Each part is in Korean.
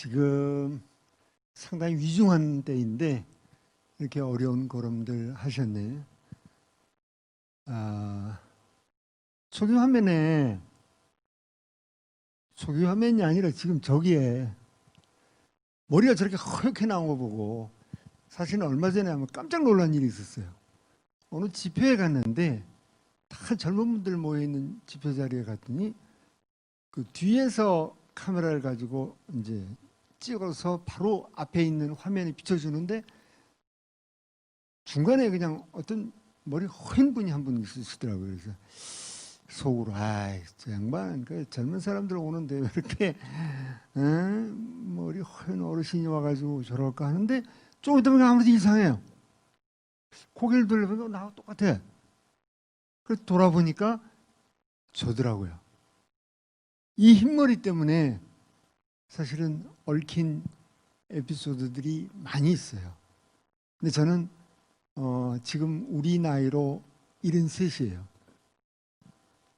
지금 상당히 위중한 때인데 이렇게 어려운 걸음들 하셨네. 초기 화면이 아니라 지금 저기에 머리가 저렇게 허옇게 나온 거 보고 사실은 얼마 전에 한번 깜짝 놀란 일이 있었어요. 어느 집회에 갔는데 다 젊은 분들 모여있는 집회 자리에 갔더니 그 뒤에서 카메라를 가지고 이제 찍어서 바로 앞에 있는 화면에 비춰주는데 중간에 그냥 어떤 머리 허연 분이 한 분 있으시더라고요. 그래서 속으로 저 양반 그 젊은 사람들 오는데 왜 이렇게 머리 허연 어르신이 와가지고 저럴까 하는데 조금 있다 아무래도 이상해요. 고개를 돌려보니까 나하고 똑같아. 그래서 돌아보니까 저더라고요. 이 흰머리 때문에 사실은 얽힌 에피소드들이 많이 있어요. 근데 저는 지금 우리 나이로 73이에요.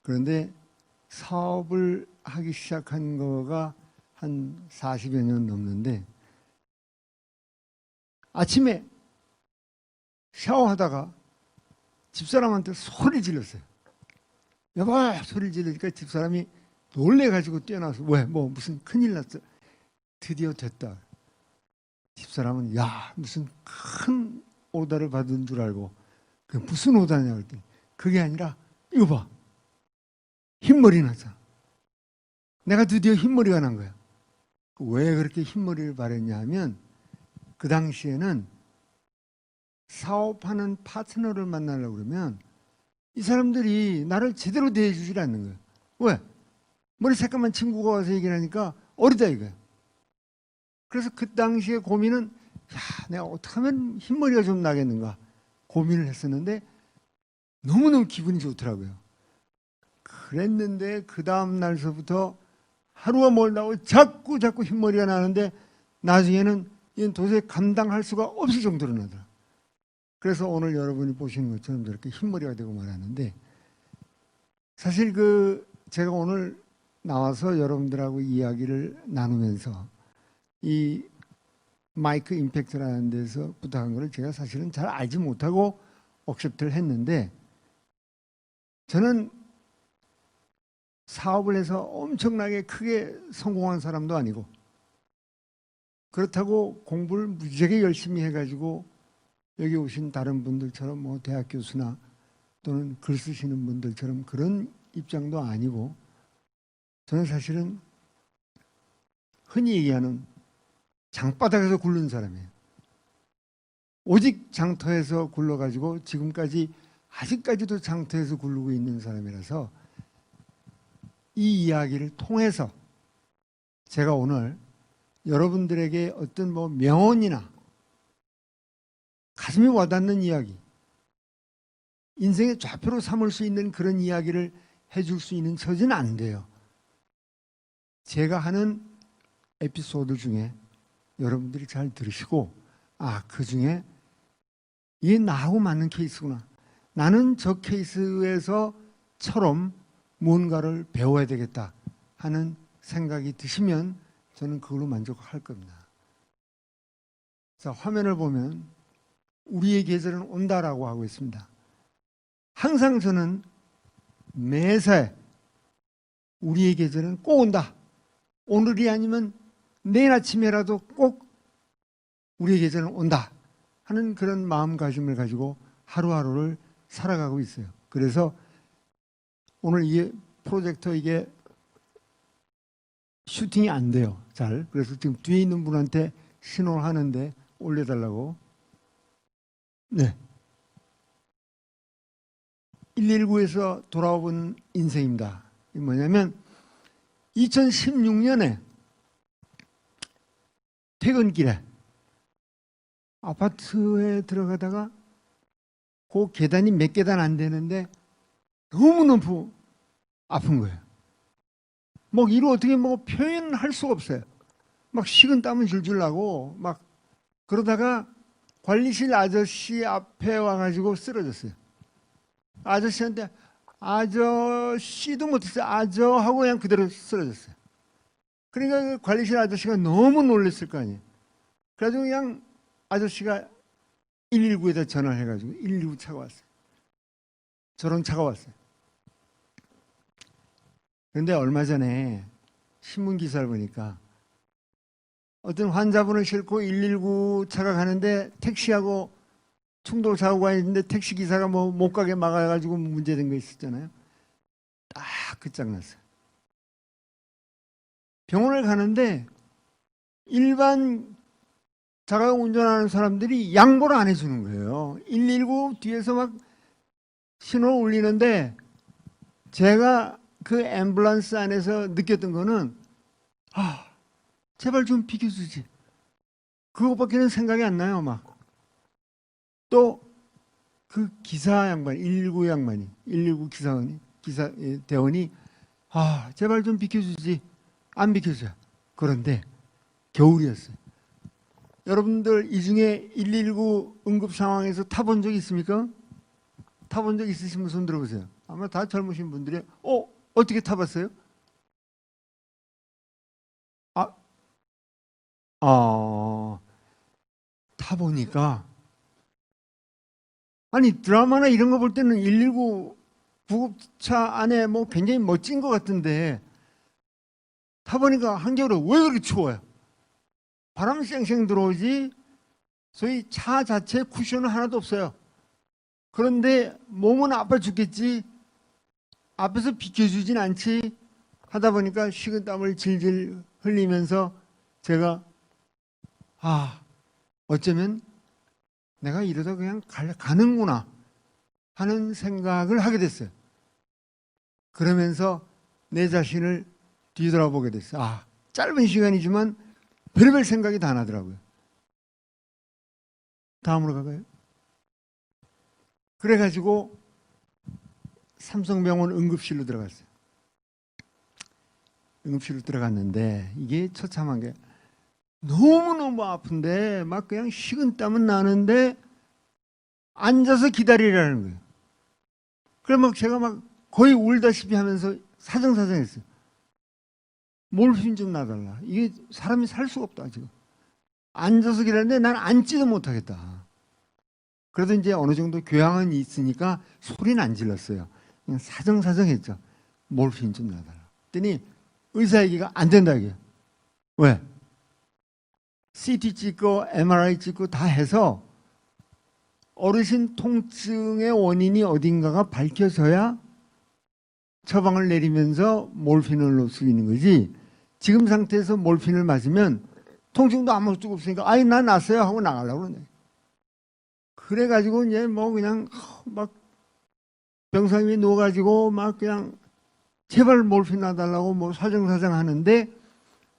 그런데 사업을 하기 시작한 거가 한 40여 년 넘는데 아침에 샤워하다가 집사람한테 소리 질렀어요. 여보! 소리 지르니까 집사람이 놀래가지고 뛰어나서 왜? 뭐 무슨 큰일 났어. 드디어 됐다. 집사람은 야 무슨 큰 오다를 받은 줄 알고 그 무슨 오다냐 그랬더니 그게 아니라 이거 봐. 흰머리 났잖아. 내가 드디어 흰머리가 난 거야. 왜 그렇게 흰머리를 바랬냐 하면 그 당시에는 사업하는 파트너를 만나려고 그러면 이 사람들이 나를 제대로 대해주질 않는 거예요. 왜? 머리 새까만 친구가 와서 얘기를 하니까 어리다 이거예요. 그래서 그 당시에 고민은 내가 어떻게 하면 흰머리가 좀 나겠는가 고민을 했었는데 너무너무 기분이 좋더라고요. 그랬는데 그 다음 날서부터 하루가 멀다고 자꾸 흰머리가 나는데 나중에는 이건 도저히 감당할 수가 없을 정도로 나더라. 그래서 오늘 여러분이 보시는 것처럼 저렇게 흰머리가 되고 말하는데 사실 제가 오늘 나와서 여러분들하고 이야기를 나누면서 이 마이크 임팩트라는 데서 부탁한 거를 제가 사실은 잘 알지 못하고 억셉트를 했는데 저는 사업을 해서 엄청나게 크게 성공한 사람도 아니고 그렇다고 공부를 무지하게 열심히 해가지고 여기 오신 다른 분들처럼 뭐 대학 교수나 또는 글 쓰시는 분들처럼 그런 입장도 아니고 저는 사실은 흔히 얘기하는 장바닥에서 굴른 사람이에요. 오직 장터에서 굴러가지고 아직까지도 장터에서 굴르고 있는 사람이라서 이 이야기를 통해서 제가 오늘 여러분들에게 어떤 뭐 명언이나 가슴이 와닿는 이야기, 인생의 좌표로 삼을 수 있는 그런 이야기를 해줄 수 있는 처지는 안 돼요. 제가 하는 에피소드 중에 여러분들이 잘 들으시고 그 중에 이게 나하고 맞는 케이스구나. 나는 저 케이스에서처럼 무언가를 배워야 되겠다 하는 생각이 드시면 저는 그걸로 만족할 겁니다. 자, 화면을 보면 우리의 계절은 온다라고 하고 있습니다. 항상 저는 매사에 우리의 계절은 꼭 온다. 오늘이 아니면 내일 아침에라도 꼭 우리의 계절은 온다 하는 그런 마음가짐을 가지고 하루하루를 살아가고 있어요. 그래서 오늘 이 프로젝터 이게 슈팅이 안 돼요. 잘. 그래서 지금 뒤에 있는 분한테 신호를 하는데 올려달라고. 네. 119에서 돌아온 인생입니다. 이게 뭐냐면 2016년에 퇴근길에 아파트에 들어가다가 그 계단이 몇 계단 안 되는데 너무너무 아픈 거예요. 뭐 이로 어떻게 뭐 표현할 수가 없어요. 막 식은땀은 줄줄 나고 막 그러다가 관리실 아저씨 앞에 와가지고 쓰러졌어요. 아저씨한테 아저씨도 못했어요. 아저 하고 그냥 그대로 쓰러졌어요. 그러니까 그 관리실 아저씨가 너무 놀랐을 거 아니에요. 그래가지고 그냥 아저씨가 119에다 전화를 해가지고 119 차가 왔어요. 저런 차가 왔어요. 그런데 얼마 전에 신문 기사를 보니까 어떤 환자분을 싣고 119 차가 가는데 택시하고 충돌 사고가 있는데 택시 기사가 뭐 못 가게 막아가지고 문제된 거 있었잖아요. 딱 끝장났어요. 병원을 가는데 일반 자가용 운전하는 사람들이 양보를 안 해주는 거예요. 119 뒤에서 막 신호 울리는데 제가 그 앰뷸런스 안에서 느꼈던 거는 제발 좀 비켜주지. 그것밖에는 생각이 안 나요. 막 또 그 기사 양반, 119 양반이, 119 대원이 제발 좀 비켜주지. 안 비켜줘요. 그런데 겨울이었어요. 여러분들 이 중에 119 응급 상황에서 타본 적 있습니까? 타본 적 있으신 분 손 들어보세요. 아마 다 젊으신 분들이 어떻게 타봤어요? 타보니까 아니 드라마나 이런 거 볼 때는 119 구급차 안에 뭐 굉장히 멋진 것 같은데 타보니까 한겨울에 왜 그렇게 추워요? 바람 쌩쌩 들어오지 소위 차 자체에 쿠션은 하나도 없어요. 그런데 몸은 아파 죽겠지 앞에서 비켜주진 않지 하다 보니까 식은땀을 질질 흘리면서 제가 어쩌면 내가 이러다 그냥 가는구나 하는 생각을 하게 됐어요. 그러면서 내 자신을 뒤돌아보게 됐어요. 짧은 시간이지만 별의별 생각이 다 나더라고요. 다음으로 가봐요. 그래가지고 삼성병원 응급실로 들어갔어요. 응급실로 들어갔는데 이게 처참한 게 너무너무 아픈데 막 그냥 식은땀은 나는데 앉아서 기다리라는 거예요. 그래 막 제가 막 거의 울다시피 하면서 사정사정했어요. 몰핀 좀 놔달라. 이게 사람이 살 수가 없다 지금. 앉아서 기다리는데 난 앉지도 못하겠다. 그래도 이제 어느 정도 교양은 있으니까 소리는 안 질렀어요. 그냥 사정사정했죠. 몰핀 좀 놔달라. 그랬더니 의사 얘기가 안 된다 이게. 왜? CT 찍고 MRI 찍고 다 해서 어르신 통증의 원인이 어딘가가 밝혀져야 처방을 내리면서 몰핀을 놓을 수 있는 거지. 지금 상태에서 몰핀을 맞으면 통증도 아무것도 없으니까 나 났어요 하고 나가려고 그러네. 그래가지고 이제 뭐 그냥 막 병상 위에 누워가지고 막 그냥 제발 몰핀 놔달라고 뭐 사정사정 하는데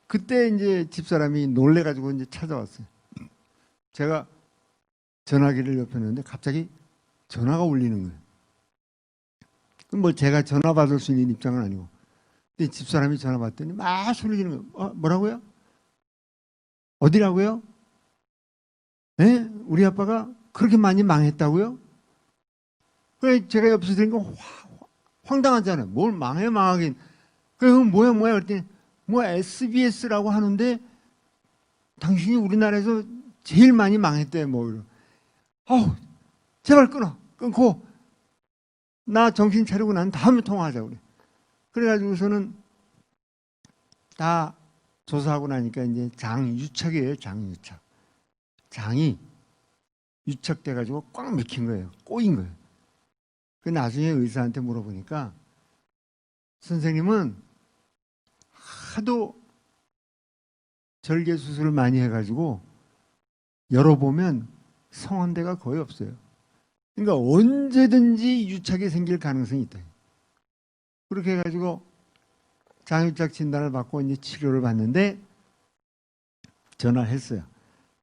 그때 이제 집사람이 놀래가지고 이제 찾아왔어요. 제가 전화기를 옆에 놓는데 갑자기 전화가 울리는 거예요. 뭐 제가 전화 받을 수 있는 입장은 아니고. 근데 집사람이 전화 받더니 막 소리 지르는 거예요. 뭐라고요? 어디라고요? 네? 우리 아빠가 그렇게 많이 망했다고요? 그래 제가 옆에서 들으니까 황당하잖아요. 뭘 망하긴. 그래 뭐야 그랬더니 뭐 SBS라고 하는데 당신이 우리나라에서 제일 많이 망했대 뭐. 제발 끊고 나 정신 차리고 난 다음에 통화하자 그래. 그래가지고서는 다 조사하고 나니까 이제 장유착이에요. 장유착. 장이 유착돼가지고 꽉 막힌 거예요. 꼬인 거예요. 그 나중에 의사한테 물어보니까 선생님은 하도 절개 수술을 많이 해가지고 열어보면 성원대가 거의 없어요. 그러니까 언제든지 유착이 생길 가능성이 있다. 그렇게 해가지고 장유착 진단을 받고 이제 치료를 받는데 전화를 했어요.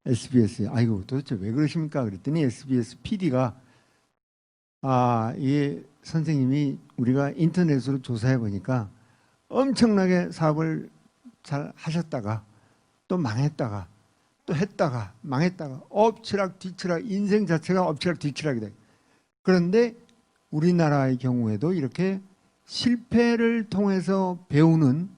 SBS에. 아이고 도대체 왜 그러십니까? 그랬더니 SBS PD가 이게 선생님이 우리가 인터넷으로 조사해 보니까 엄청나게 사업을 잘 하셨다가 또 망했다가 또 했다가 망했다가 엎치락 뒤치락 인생 자체가 엎치락 뒤치락이다. 그런데 우리나라의 경우에도 이렇게 실패를 통해서 배우는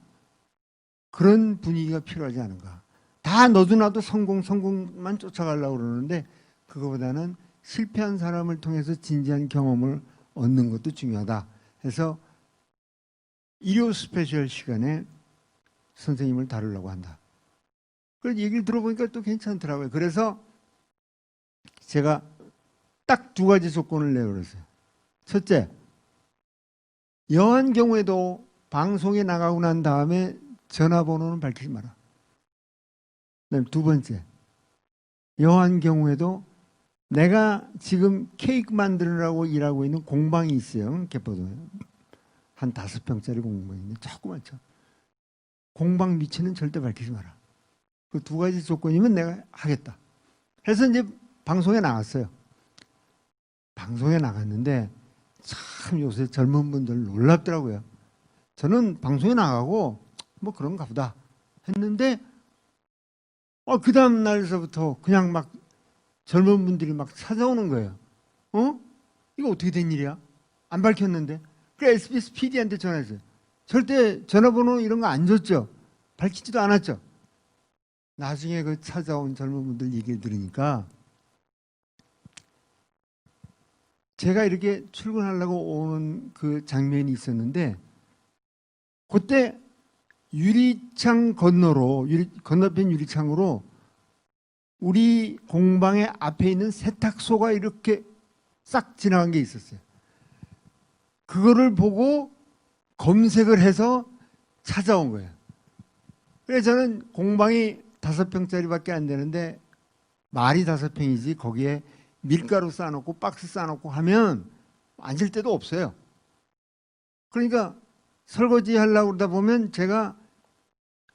그런 분위기가 필요하지 않은가. 다 너도 나도 성공만 쫓아가려고 그러는데 그거보다는 실패한 사람을 통해서 진지한 경험을 얻는 것도 중요하다. 해서 일요 스페셜 시간에 선생님을 다루려고 한다. 그 얘기를 들어보니까 또 괜찮더라고요. 그래서 제가 딱 두 가지 조건을 내걸었어요. 첫째, 여한 경우에도 방송에 나가고 난 다음에 전화번호는 밝히지 마라. 그다음에 두 번째, 여한 경우에도 내가 지금 케이크 만들으라고 일하고 있는 공방이 있어요. 개포동에. 한 5평짜리 공방인데 조그맣죠. 공방 위치는 절대 밝히지 마라. 그 두 가지 조건이면 내가 하겠다. 해서 이제 방송에 나갔어요. 방송에 나갔는데 참 요새 젊은 분들 놀랍더라고요. 저는 방송에 나가고 뭐 그런가 보다 했는데 그 다음 날서부터 그냥 막 젊은 분들이 막 찾아오는 거예요. 이거 어떻게 된 일이야? 안 밝혔는데. 그래 SBS PD한테 전화했어요. 절대 전화번호 이런 거 안 줬죠. 밝히지도 않았죠. 나중에 그 찾아온 젊은 분들 얘기를 들으니까 제가 이렇게 출근하려고 오는 그 장면이 있었는데 그때 유리창 건너로 건너편 유리창으로 우리 공방의 앞에 있는 세탁소가 이렇게 싹 지나간 게 있었어요. 그거를 보고 검색을 해서 찾아온 거예요. 그래서 저는 공방이 5평짜리밖에 안 되는데 말이 5평이지 거기에 밀가루 쌓아놓고 박스 쌓아놓고 하면 앉을 데도 없어요. 그러니까 설거지 하려고 그러다 보면 제가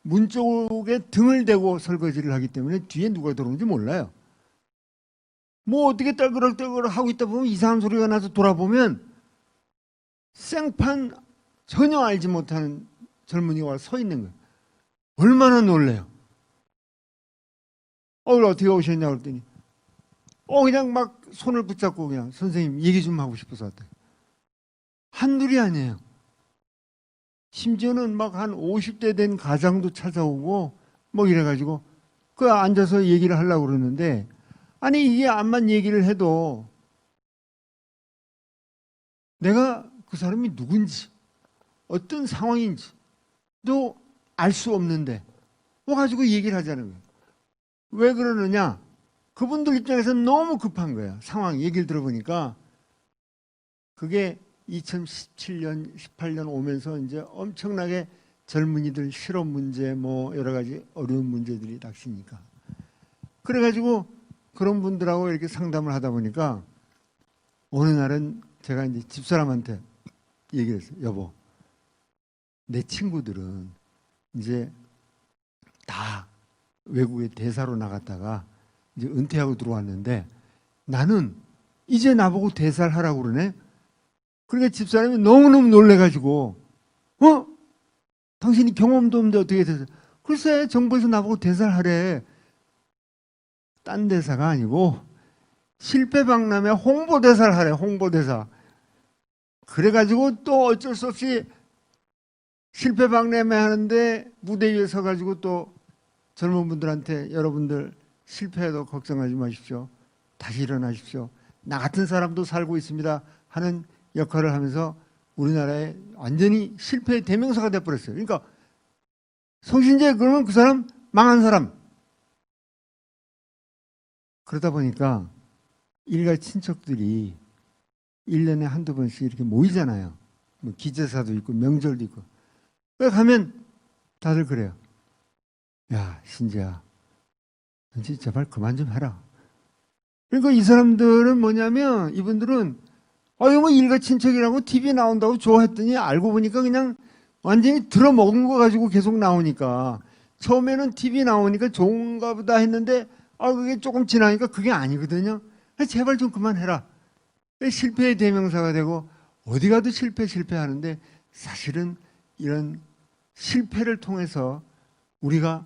문 쪽에 등을 대고 설거지를 하기 때문에 뒤에 누가 들어오는지 몰라요. 뭐 어떻게 떨그럭떨그럭 하고 있다 보면 이상한 소리가 나서 돌아보면 생판 전혀 알지 못하는 젊은이가 와서 서 있는 거예요. 얼마나 놀래요. 어떻게 오셨냐고 그랬더니 그냥 막 손을 붙잡고 그냥 선생님 얘기 좀 하고 싶어서 왔다. 한둘이 아니에요. 심지어는 막 한 50대 된 가장도 찾아오고 뭐 이래가지고 그 앉아서 얘기를 하려고 그러는데 아니 이게 암만 얘기를 해도 내가 그 사람이 누군지 어떤 상황인지도 알 수 없는데 와가지고 얘기를 하자는 거예요. 왜 그러느냐? 그분들 입장에서는 너무 급한 거예요. 상황 얘기를 들어보니까 그게 2017년, 18년 오면서 이제 엄청나게 젊은이들 실업 문제 뭐 여러 가지 어려운 문제들이 닥치니까 그래가지고 그런 분들하고 이렇게 상담을 하다 보니까 어느 날은 제가 이제 집사람한테 얘기를 했어요. 여보, 내 친구들은 이제 다 외국에 대사로 나갔다가 이제 은퇴하고 들어왔는데 나는 이제 나보고 대사를 하라고 그러네. 그러니까 집사람이 너무너무 놀래가지고 당신이 경험도 없는데 어떻게 대사? 글쎄 정부에서 나보고 대사를 하래. 딴 대사가 아니고 실패박람회 홍보대사를 하래. 홍보대사. 그래가지고 또 어쩔 수 없이 실패박람회 하는데 무대 위에 서가지고 또 젊은 분들한테 여러분들 실패해도 걱정하지 마십시오. 다시 일어나십시오. 나 같은 사람도 살고 있습니다. 하는 역할을 하면서 우리나라에 완전히 실패의 대명사가 돼버렸어요. 그러니까 성신재 그러면 그 사람 망한 사람. 그러다 보니까 일가 친척들이 1년에 한두 번씩 이렇게 모이잖아요. 뭐 기제사도 있고 명절도 있고. 그래 가면 다들 그래요. 야 신재야, 너 제발 그만 좀 해라. 그러니까 이 사람들은 뭐냐면 이분들은 이거 뭐 일가 친척이라고 TV 나온다고 좋아했더니 알고 보니까 그냥 완전히 들어먹은 거 가지고 계속 나오니까 처음에는 TV 나오니까 좋은가 보다 했는데 그게 조금 지나니까 그게 아니거든요. 제발 좀 그만해라. 실패의 대명사가 되고 어디 가도 실패하는데 사실은 이런 실패를 통해서 우리가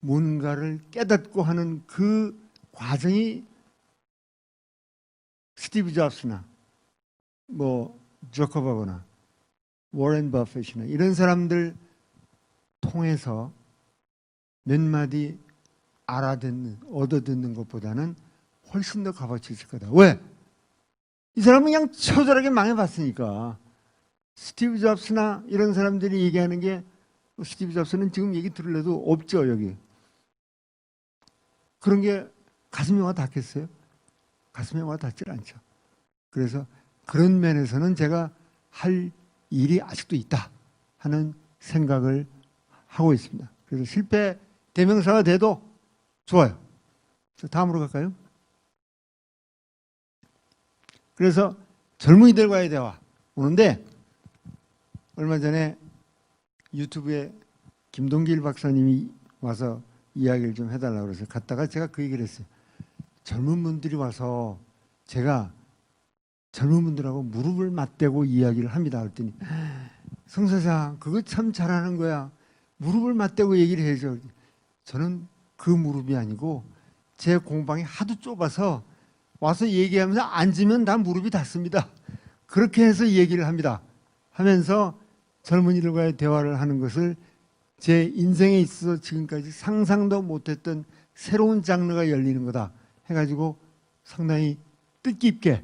뭔가를 깨닫고 하는 그 과정이 스티브 잡스나 뭐 조커버거나 워렌 버핏이나 이런 사람들 통해서 몇 마디 알아듣는, 얻어듣는 것보다는 훨씬 더 값어치 있을 거다. 왜? 이 사람은 그냥 처절하게 망해봤으니까. 스티브 잡스나 이런 사람들이 얘기하는 게, 스티브 잡스는 지금 얘기 들을래도 없죠, 여기. 그런 게 가슴에 와 닿겠어요? 가슴에 와 닿질 않죠. 그래서 그런 면에서는 제가 할 일이 아직도 있다 하는 생각을 하고 있습니다. 그래서 실패 대명사가 돼도 좋아요. 다음으로 갈까요? 그래서 젊은이들과의 대화 오는데, 얼마 전에 유튜브에 김동길 박사님이 와서 이야기를 좀 해달라고 그래서 갔다가 제가 그 얘기를 했어요. 젊은 분들이 와서 제가 젊은 분들하고 무릎을 맞대고 이야기를 합니다. 그랬더니 성 사장 그거 참 잘하는 거야. 무릎을 맞대고 얘기를 해야죠. 저는 그 무릎이 아니고 제 공방이 하도 좁아서 와서 얘기하면서 앉으면 다 무릎이 닿습니다. 그렇게 해서 얘기를 합니다. 하면서 젊은이들과의 대화를 하는 것을 제 인생에 있어서 지금까지 상상도 못했던 새로운 장르가 열리는 거다 해가지고 상당히 뜻깊게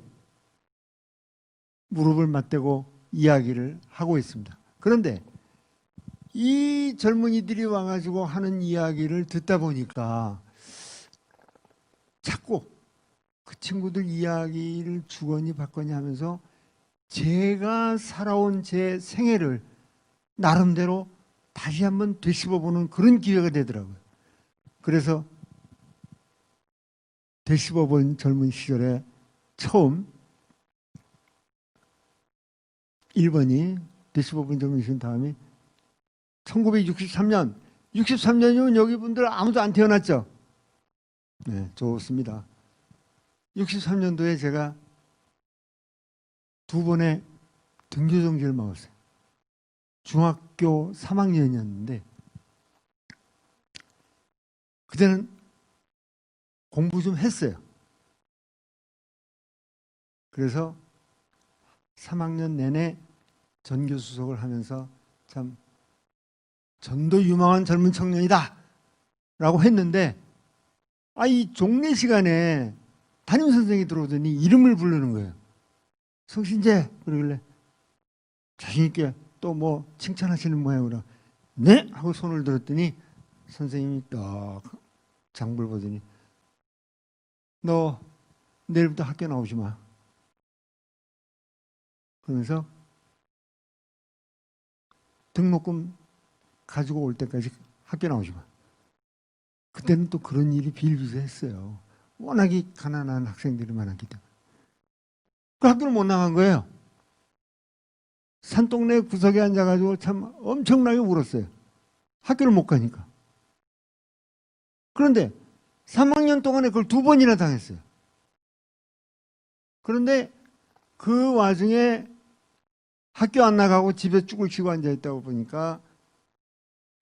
무릎을 맞대고 이야기를 하고 있습니다. 그런데 이 젊은이들이 와가지고 하는 이야기를 듣다 보니까 자꾸 그 친구들 이야기를 주거니 받거니 하면서 제가 살아온 제 생애를 나름대로 다시 한번 되씹어보는 그런 기회가 되더라고요. 그래서 되씹어본 젊은 시절에 처음 1번이 되씹어본 젊은 시절 다음에 1963년 63년이면 여기 분들 아무도 안 태어났죠? 네, 좋습니다. 63년도에 제가 두 번의 등교정지를 먹었어요. 중학교 3학년이었는데 그때는 공부 좀 했어요. 그래서 3학년 내내 전교수석을 하면서 참 전도 유망한 젊은 청년이다 라고 했는데, 이 종례 시간에 담임선생이 들어오더니 이름을 부르는 거예요. 성신재 그러길래 자신있게 또 뭐 칭찬하시는 모양으로 네? 하고 손을 들었더니 선생님이 딱 장부를 보더니 너 내일부터 학교 나오지 마. 그러면서 등록금 가지고 올 때까지 학교 나오지 마. 그때는 또 그런 일이 비일비재했어요. 워낙에 가난한 학생들이 많았기 때문에. 그 학교를 못 나간 거예요. 산동네 구석에 앉아가지고 참 엄청나게 울었어요. 학교를 못 가니까. 그런데 3학년 동안에 그걸 2번이나 당했어요. 그런데 그 와중에 학교 안 나가고 집에 죽을 치고 앉아있다고 보니까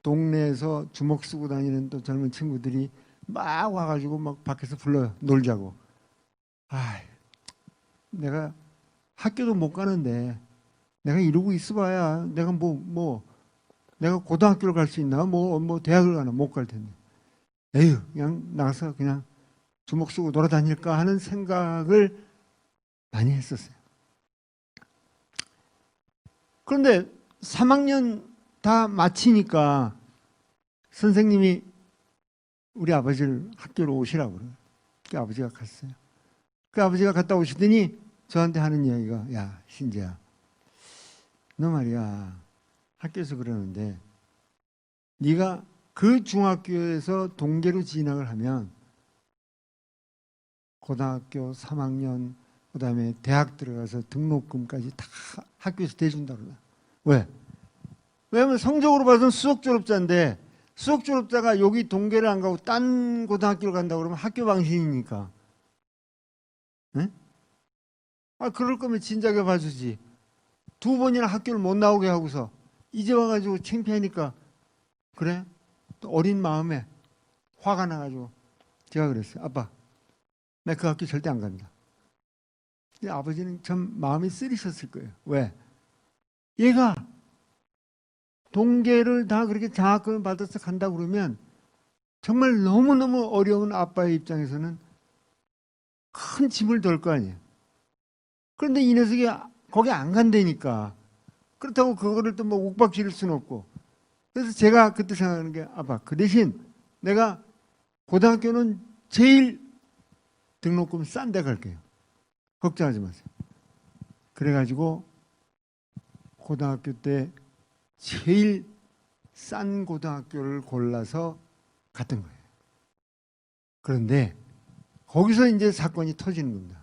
동네에서 주먹 쓰고 다니는 또 젊은 친구들이 막 와가지고 막 밖에서 불러요. 놀자고. 내가 학교도 못 가는데 내가 이러고 있어봐야 내가 내가 고등학교를 갈 수 있나? 대학을 가나? 못 갈 텐데. 에휴, 그냥 나가서 그냥 주먹 쓰고 돌아다닐까 하는 생각을 많이 했었어요. 그런데 3학년 다 마치니까 선생님이 우리 아버지를 학교로 오시라고 그래요. 그 아버지가 갔어요. 그 아버지가 갔다 오시더니 저한테 하는 이야기가, 야, 신재야, 너 말이야, 학교에서 그러는데 네가 그 중학교에서 동계로 진학을 하면 고등학교 3학년 그다음에 대학 들어가서 등록금까지 다 학교에서 대준다 그러다. 왜? 왜냐면 성적으로 봐서는 수석 졸업자인데 수석 졸업자가 여기 동계를 안 가고 딴 고등학교를 간다고 그러면 학교 방신이니까. 네? 그럴 거면 진작에 봐주지. 2번이나 학교를 못 나오게 하고서 이제 와가지고 창피하니까 그래? 또 어린 마음에 화가 나가지고 제가 그랬어요. 아빠, 나 그 학교 절대 안 갑니다. 근데 아버지는 참 마음이 쓰리셨을 거예요. 왜? 얘가 동계를 다 그렇게 장학금을 받아서 간다 그러면 정말 너무너무 어려운 아빠의 입장에서는 큰 짐을 덜 거 아니에요. 그런데 이 녀석이 거기 안 간다니까. 그렇다고 그거를 또 뭐 욱박지를 수는 없고. 그래서 제가 그때 생각하는 게 아빠 그 대신 내가 고등학교는 제일 등록금 싼 데 갈게요. 걱정하지 마세요. 그래가지고 고등학교 때 제일 싼 고등학교를 골라서 갔던 거예요. 그런데 거기서 이제 사건이 터지는 겁니다.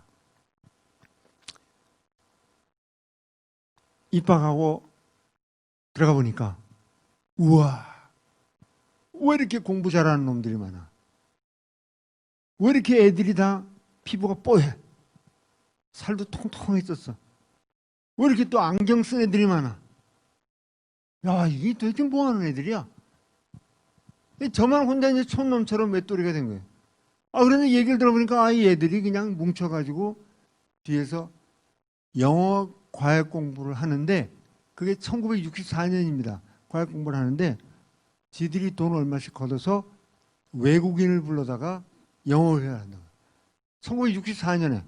입학하고 들어가 보니까 우와, 왜 이렇게 공부 잘하는 놈들이 많아? 왜 이렇게 애들이 다 피부가 뽀해? 살도 통통했었어. 왜 이렇게 또 안경 쓴 애들이 많아? 야, 이게 도대체 뭐 하는 애들이야? 저만 혼자 이제 촌놈처럼 맷돌이가 된 거예요. 그런데 얘기를 들어보니까 이 애들이 그냥 뭉쳐가지고 뒤에서 영어 과외 공부를 하는데 그게 1964년입니다. 과외 공부를 하는데 지들이 돈 얼마씩 걷어서 외국인을 불러다가 영어 회화를 한다고. 1964년에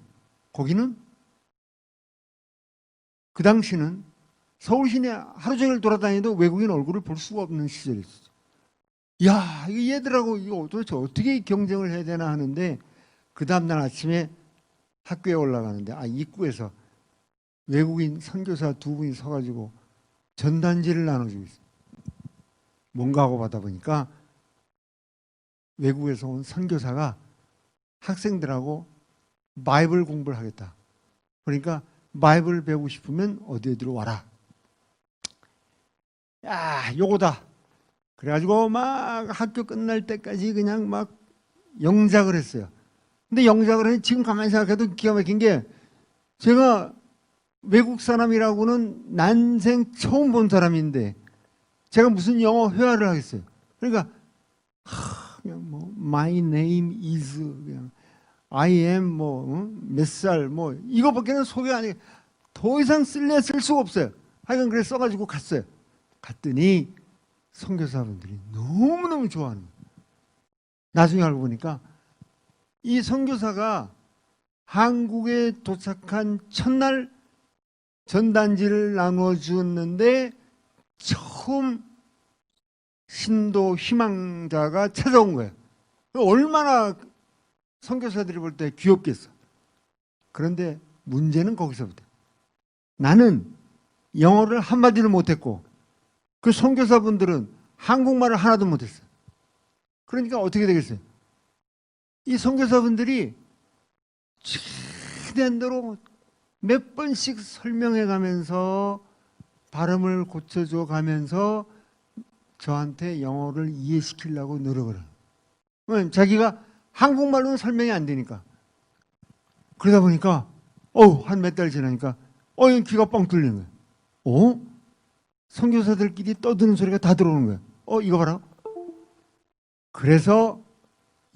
거기는 그 당시는 서울 시내 하루 종일 돌아다니도 외국인 얼굴을 볼 수가 없는 시절이었어요. 야, 이 얘들하고 이거 도대체 어떻게 경쟁을 해야 되나 하는데 그 다음날 아침에 학교에 올라가는데 입구에서 외국인 선교사 두 분이 서가지고 전단지를 나눠주고 있어요. 뭔가 하고 받아보니까 외국에서 온 선교사가 학생들하고 바이블 공부를 하겠다. 그러니까 바이블 배우고 싶으면 어디 어디로 와라. 야, 요거다. 그래가지고 막 학교 끝날 때까지 그냥 막 영작을 했어요. 근데 영작을 하니 지금 가만히 생각해도 기가 막힌 게 제가 외국 사람이라고는 난생 처음 본 사람인데 제가 무슨 영어 회화를 하겠어요. 그러니까 그냥 뭐 my name is 그냥 I am 뭐 몇 살 뭐 이거밖에는 소개 안 해. 더 이상 쓸래 쓸 수가 없어요. 하여간 그래 써가지고 갔어요. 갔더니 선교사분들이 너무너무 좋아하는 거예요. 나중에 알고 보니까 이 선교사가 한국에 도착한 첫날 전단지를 나눠주었는데 처음 신도 희망자가 찾아온 거예요. 얼마나 선교사들이 볼 때 귀엽겠어. 그런데 문제는 거기서부터. 나는 영어를 한마디도 못했고 그 선교사분들은 한국말을 하나도 못했어요. 그러니까 어떻게 되겠어요? 이 선교사분들이 최대한 대로 몇 번씩 설명해 가면서 발음을 고쳐줘 가면서 저한테 영어를 이해시키려고 노력을 해요. 왜냐면 자기가 한국말로는 설명이 안 되니까. 그러다 보니까 한 몇 달 지나니까 귀가 뻥 뚫리는 거예요. 선교사들끼리 떠드는 소리가 다 들어오는 거예요. 이거 봐라. 그래서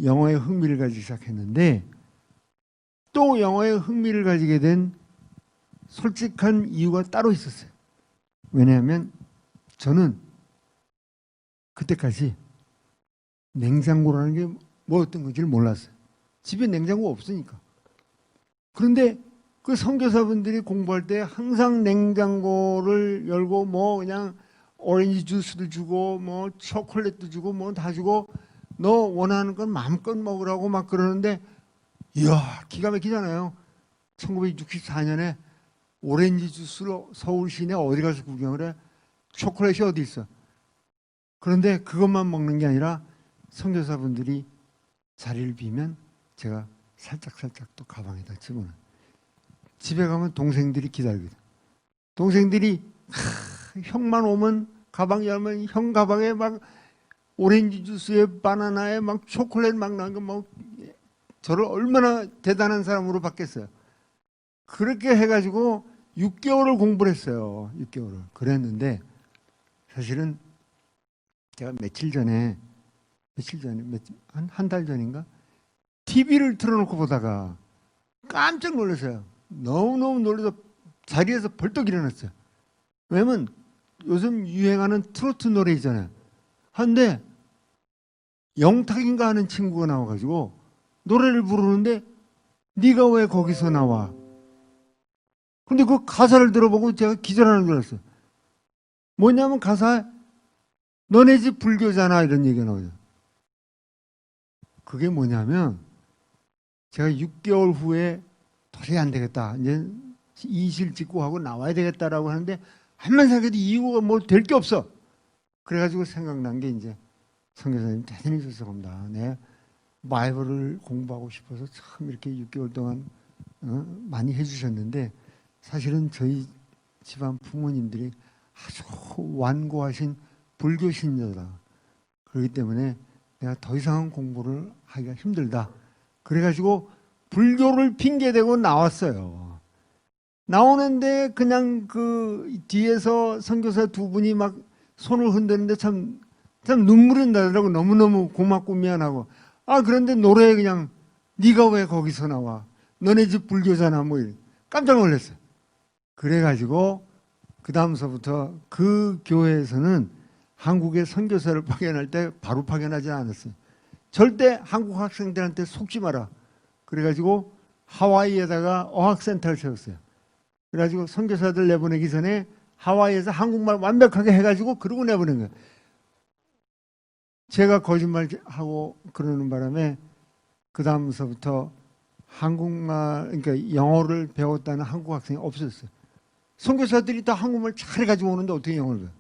영어에 흥미를 가지기 시작했는데 또 영어에 흥미를 가지게 된 솔직한 이유가 따로 있었어요. 왜냐하면 저는 그때까지 냉장고라는 게 뭐였던 건지를 몰랐어요. 집에 냉장고가 없으니까. 그런데 그 선교사분들이 공부할 때 항상 냉장고를 열고 뭐 그냥 오렌지 주스도 주고 뭐 초콜릿도 주고 뭐 다 주고 너 원하는 건 마음껏 먹으라고 막 그러는데 이야, 기가 막히잖아요. 1964년에 오렌지 주스로 서울 시내 어디 가서 구경을 해? 초콜릿이 어디 있어? 그런데 그것만 먹는 게 아니라 선교사분들이 자리를 비면 제가 살짝 또 가방에다 집어넣어요. 집에 가면 동생들이 기다리거든. 동생들이 형만 오면 가방 열면 형 가방에 막 오렌지 주스에 바나나에 막 초콜릿 막 나온 거 막 저를 얼마나 대단한 사람으로 받겠어요. 그렇게 해가지고 6개월을 공부를 했어요. 6개월을. 그랬는데 사실은 제가 며칠 전에 한 달 전인가 TV를 틀어놓고 보다가 깜짝 놀랐어요. 너무너무 놀라서 자리에서 벌떡 일어났어요. 왜냐면 요즘 유행하는 트로트 노래 있잖아요. 한데 영탁인가 하는 친구가 나와가지고 노래를 부르는데 네가 왜 거기서 나와? 근데 그 가사를 들어보고 제가 기절하는 줄 알았어요. 뭐냐면 가사에 너네 집 불교잖아 이런 얘기가 나오죠. 그게 뭐냐면 제가 6개월 후에 도저히 안 되겠다. 이제 이실 직고 하고 나와야 되겠다라고 하는데 한만 생각해도 이유가 뭐 될 게 없어. 그래가지고 생각난 게 이제 선교사님 대단히 죄송합니다. 네, 바이블을 공부하고 싶어서 참 이렇게 6개월 동안 많이 해주셨는데 사실은 저희 집안 부모님들이 아주 완고하신 불교 신자다. 그렇기 때문에 내가 더 이상은 공부를 하기가 힘들다. 그래가지고 불교를 핑계대고 나왔어요. 나오는데 그냥 그 뒤에서 선교사 두 분이 막 손을 흔드는데 참 눈물이 나더라고. 너무너무 고맙고 미안하고. 아, 그런데 노래에 그냥 네가 왜 거기서 나와? 너네 집 불교잖아. 뭐 깜짝 놀랐어요. 그래가지고 그 다음서부터 그 교회에서는 한국에 선교사를 파견할 때 바로 파견하지 않았어요. 절대 한국 학생들한테 속지 마라. 그래가지고 하와이에다가 어학센터를 세웠어요. 그래가지고 선교사들 내보내기 전에 하와이에서 한국말 완벽하게 해가지고 그러고 내보낸 거예요. 제가 거짓말하고 그러는 바람에 그 다음서부터 한국말, 그러니까 영어를 배웠다는 한국 학생이 없었어요. 선교사들이 다 한국말 잘해가지고 오는데 어떻게 영어를 배워요?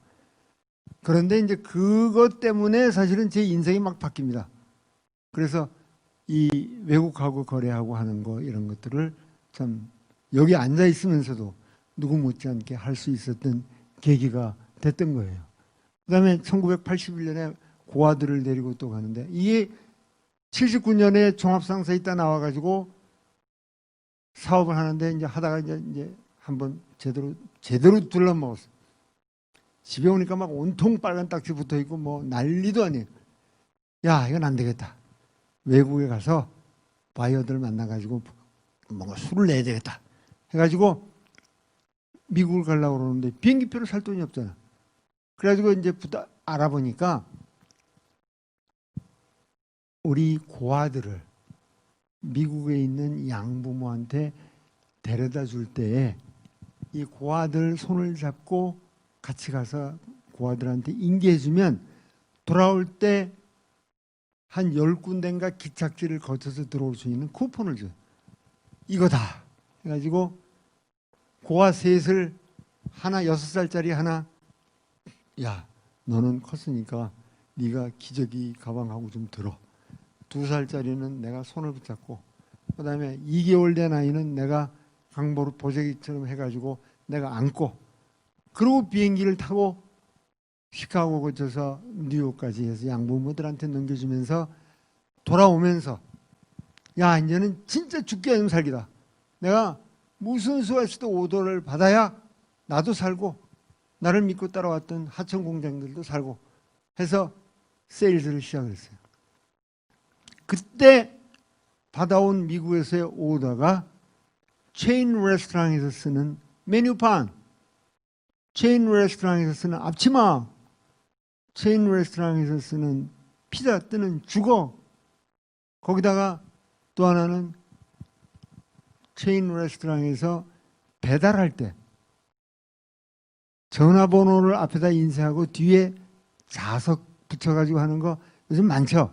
그런데 이제 그것 때문에 사실은 제 인생이 막 바뀝니다. 그래서 이 외국하고 거래하고 하는 거 이런 것들을 참 여기 앉아 있으면서도 누구 못지않게 할 수 있었던 계기가 됐던 거예요. 그다음에 1981년에 고아들을 데리고 또 가는데 이게 79년에 종합상사 있다 나와가지고 사업을 하는데 이제 하다가 이제 한번 제대로 둘러먹었어요. 집에 오니까 막 온통 빨간 딱지 붙어 있고 뭐 난리도 아니에요. 야, 이건 안 되겠다. 외국에 가서 바이어들 만나가지고 뭔가 술을 내야 되겠다. 해가지고 미국을 가려고 그러는데 비행기표를 살 돈이 없잖아. 그래가지고 이제 알아보니까 우리 고아들을 미국에 있는 양부모한테 데려다 줄 때에 이 고아들 손을 잡고 같이 가서 고아들한테 인계해주면 돌아올 때 한 10군데인가 기착지를 거쳐서 들어올 수 있는 쿠폰을 줘요. 이거다. 해가지고 고아 셋을 하나 6살짜리 하나 야 너는 컸으니까 네가 기저귀 가방하고 좀 들어. 2살짜리는 내가 손을 붙잡고 그다음에 2개월 된 아이는 내가 강보로 보재기처럼 해가지고 내가 안고 그리고 비행기를 타고 시카고 거쳐서 뉴욕까지 해서 양부모들한테 넘겨주면서 돌아오면서 야 이제는 진짜 죽기 아니면 살기다. 내가 무슨 수가 있어도 오더를 받아야 나도 살고 나를 믿고 따라왔던 하청 공장들도 살고 해서 세일즈를 시작했어요. 그때 받아온 미국에서의 오더가 체인 레스토랑에서 쓰는 메뉴판, 체인 레스토랑에서 쓰는 앞치마, 체인 레스토랑에서 쓰는 피자 뜨는 주거, 거기다가 또 하나는 체인 레스토랑에서 배달할 때 전화번호를 앞에다 인쇄하고 뒤에 자석 붙여가지고 하는 거 요즘 많죠.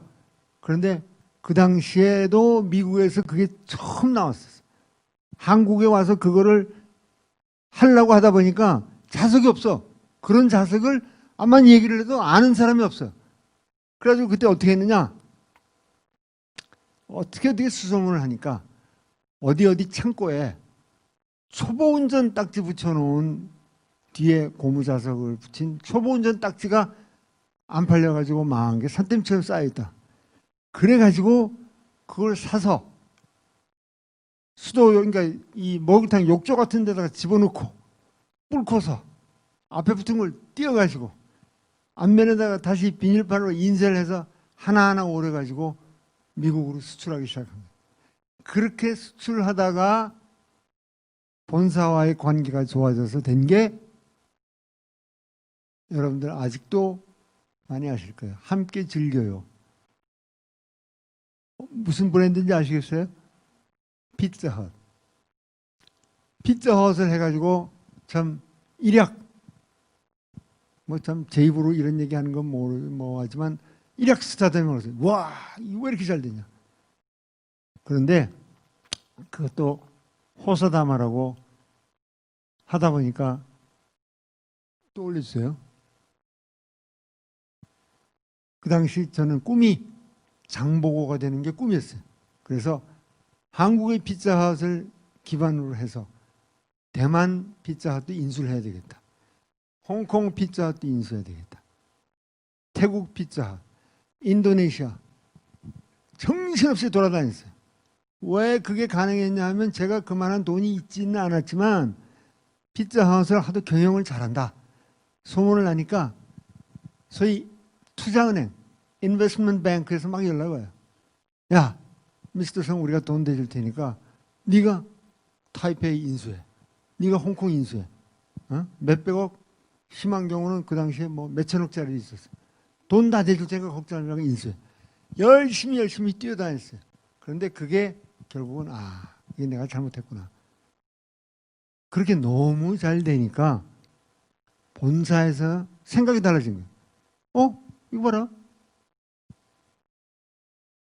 그런데 그 당시에도 미국에서 그게 처음 나왔었어요. 한국에 와서 그거를 하려고 하다 보니까 자석이 없어. 그런 자석을 암만 얘기를 해도 아는 사람이 없어요. 그래가지고 그때 어떻게 했느냐. 어떻게 수소문을 하니까 어디 창고에 초보운전 딱지 붙여놓은 뒤에 고무자석을 붙인 초보운전 딱지가 안 팔려가지고 망한 게 산더미처럼 쌓여있다. 그래가지고 그걸 사서 수도 그러니까 이 목욕탕 욕조 같은 데다가 집어넣고 뿔코서 앞에 붙은 걸 띄어가지고 앞면에다가 다시 비닐판으로 인쇄를 해서 하나하나 오래가지고 미국으로 수출하기 시작합니다. 그렇게 수출하다가 본사와의 관계가 좋아져서 된 게 여러분들 아직도 많이 아실 거예요. 함께 즐겨요. 무슨 브랜드인지 아시겠어요? 피자헛. 피자헛을 해가지고 참 일약 뭐 참 제 입으로 이런 얘기하는 건 뭐하지만 일약 스타덤이 올랐어요. 와, 이거 왜 이렇게 잘 되냐? 그런데 그것도 호서다마라고 하다 보니까 또 올렸어요. 그 당시 저는 꿈이 장보고가 되는 게 꿈이었어요. 그래서 한국의 피자헛을 기반으로 해서 대만 피자헛도 인수를 해야 되겠다. 홍콩 피자헛도 인수해야 되겠다. 태국 피자헛, 인도네시아 정신없이 돌아다녔어요. 왜 그게 가능했냐 하면 제가 그만한 돈이 있지는 않았지만 피자헛을 하도 경영을 잘한다. 소문을 나니까 소위 투자은행, 인베스트먼트 뱅크에서 막 연락 와요. 야, 미스터 성 우리가 돈 대줄 테니까 네가 타이페이 인수해. 네가 홍콩 인수해. 어? 몇백억, 심한 경우는 그 당시에 뭐 몇천억짜리 있었어요. 돈 다 대줄 테니까 걱정하지 말고 인수해. 열심히 뛰어다녔어요. 그런데 그게 결국은 이게 내가 잘못했구나. 그렇게 너무 잘 되니까 본사에서 생각이 달라진 거예요. 이거 봐라.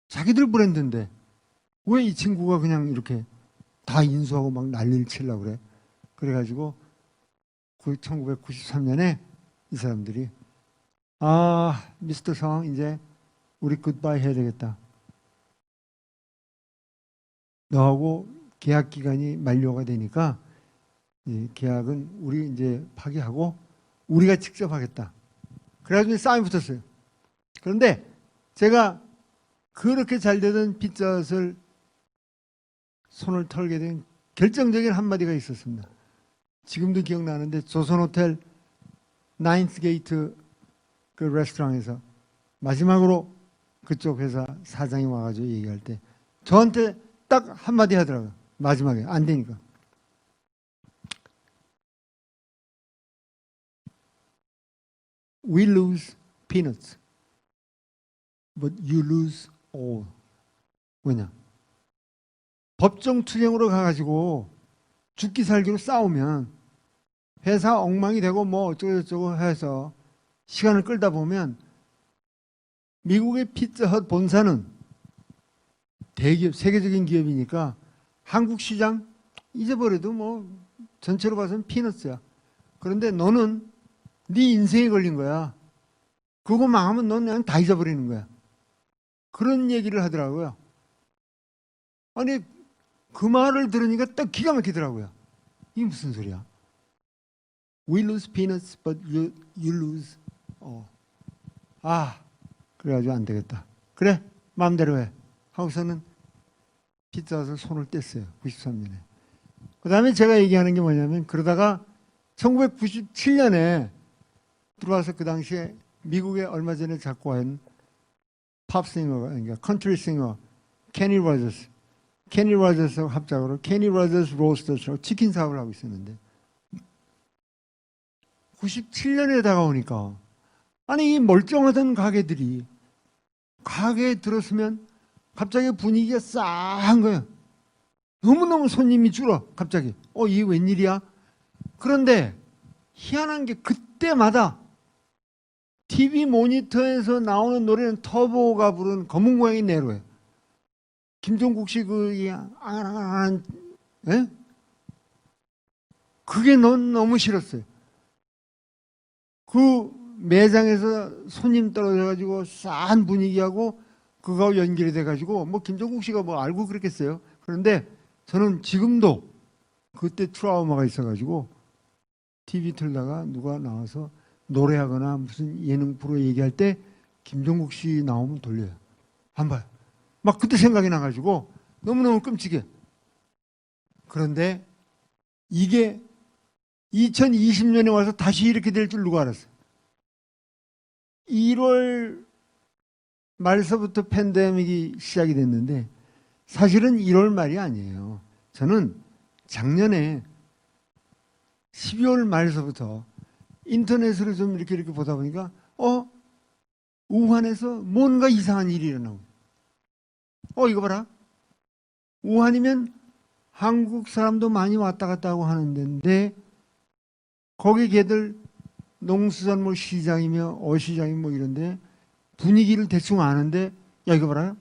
자기들 브랜드인데 왜 이 친구가 그냥 이렇게 다 인수하고 막 난리를 치려고 그래. 그래가지고 1993년에 이 사람들이 미스터 성 이제 우리 굿바이 해야 되겠다. 너하고 계약 기간이 만료가 되니까 계약은 우리 이제 파기하고 우리가 직접 하겠다. 그래가지고 싸움이 붙었어요. 그런데 제가 그렇게 잘 되던 피자헛을 손을 털게 된 결정적인 한마디가 있었습니다. 지금도 기억나는데 조선호텔 나인스 게이트 그 레스토랑에서 마지막으로 그쪽 회사 사장이 와가지고 얘기할 때 저한테 딱 한마디 하더라고요. 마지막에 안 되니까. We lose peanuts, but you lose all. 왜냐? 법정 투쟁으로 가가지고 죽기 살기로 싸우면 회사 엉망이 되고 뭐 어쩌고저쩌고 해서 시간을 끌다 보면 미국의 피자헛 본사는 대기업, 세계적인 기업이니까 한국 시장 잊어버려도 뭐 전체로 봐서는 피너스야. 그런데 너는 네 인생이 걸린 거야. 그거 망하면 넌 그냥 다 잊어버리는 거야. 그런 얘기를 하더라고요. 아니 그 말을 들으니까 딱 기가 막히더라고요. 이게 무슨 소리야? We lose peanuts, but you lose. 그래가지고 안 되겠다. 그래, 마음대로 해. 하고서는 피자헛을 손을 뗐어요. 93년에. 그 다음에 제가 얘기하는 게 뭐냐면 그러다가 1997년에 들어와서 그 당시에 미국에 얼마 전에 작곡한 팝싱어가 그러니까 컨트리 싱어 케니 로저스. 케니 로저스하고 합작으로 케니 로저스 로스터스라고 치킨 사업을 하고 있었는데 97년에 다가오니까 아니 이 멀쩡하던 가게들이 가게에 들었으면 갑자기 분위기가 싸한 거예요. 너무너무 손님이 줄어 갑자기. 이게 웬일이야? 그런데 희한한 게 그때마다 TV 모니터에서 나오는 노래는 터보가 부른 검은 고양이 네로예요. 김종국 씨 앙앙앙 그게 너무 싫었어요. 그 매장에서 손님 떨어져가지고 싸한 분위기하고 그거하고 연결이 돼가지고 뭐 김종국 씨가 뭐 알고 그랬겠어요. 그런데 저는 지금도 그때 트라우마가 있어가지고 TV 틀다가 누가 나와서 노래하거나 무슨 예능 프로 얘기할 때 김종국 씨 나오면 돌려요. 안 봐요. 막 그때 생각이 나가지고 너무너무 끔찍해. 그런데 이게 2020년에 와서 다시 이렇게 될 줄 누가 알았어요. 1월 말서부터 팬데믹이 시작이 됐는데 사실은 1월 말이 아니에요. 저는 작년에 12월 말서부터 인터넷으로 좀 이렇게 보다 보니까 우한에서 뭔가 이상한 일이 일어나고 이거 봐라. 우한이면 한국 사람도 많이 왔다 갔다 하고 하는 데인데 거기 걔들 농수산물 시장이며 어시장이며 뭐 이런데 분위기를 대충 아는데 야 이거 봐라.